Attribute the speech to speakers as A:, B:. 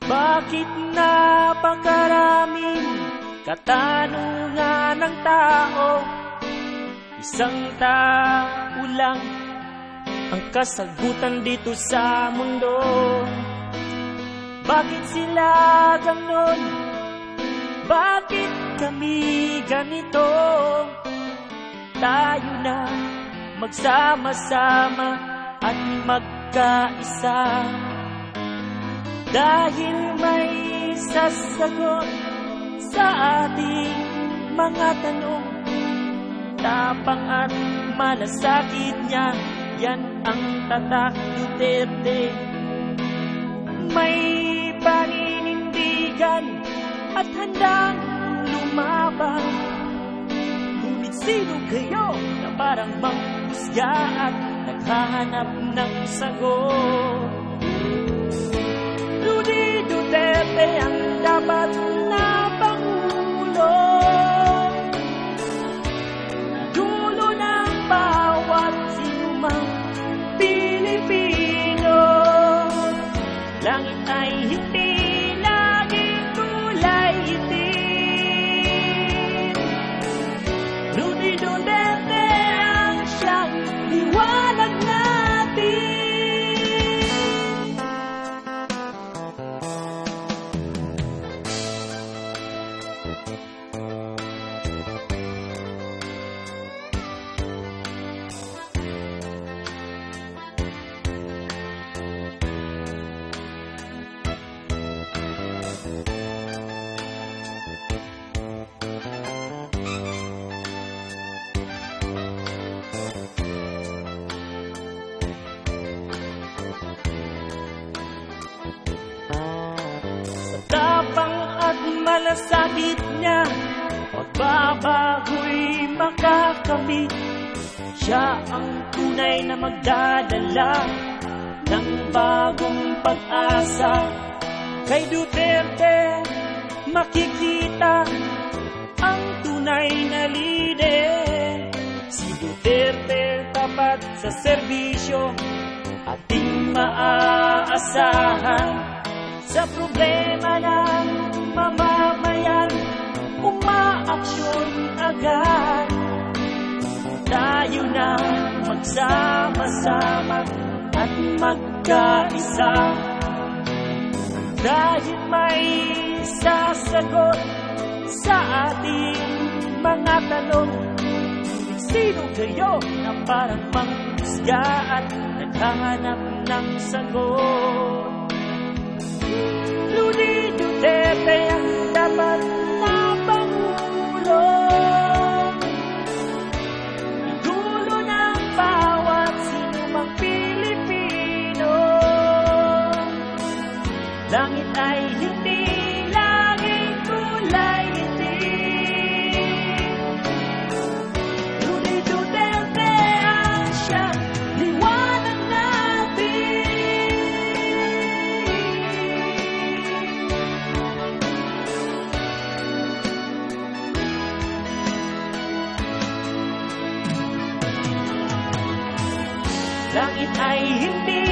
A: Bakit napakaraming katanungan ng tao? Isang tao lang ang kasagutan dito sa mundo. Bakit sila ganon? Bakit kami ganito? Tayo na magsama-sama at magkaisa, dahil may sasagot sa ating mga tanong. Tapang at malasakit niya, yan ang tatak Duterte. May paninindigan at handang lumaban. Ngunit sino kayo na parang manghusga at naghahanap ng sagot? Rudy Duterte ang dapat na Pangulo, dulo ng bawat sinumang Pilipino. Langit ay hindi laging kulay itim. Rudy Duterte ang siyang liwanag natin. Malasakit niya, pagbabago'y makakamit. Siya ang tunay na magdadala ng bagong pag-asa. Kay Duterte makikita ang tunay na lider. Si Duterte tapat sa serbisyo, ating maaasahan. Sa problema ng mamamayan, umaaksyon agad. Tayo na magsama-sama at magkaisa, dahil may sasagot sa ating mga tanong. Sino kayo na parang manghusga at naghahanap ng sagot? Rudy Duterte ang dapat na Pangulo, igulo ng bawat sinumang Pilipino. Langit ay hindi laging kulay itim. Rudy Duterte ang siyang liwanag natin. Langit ay hindi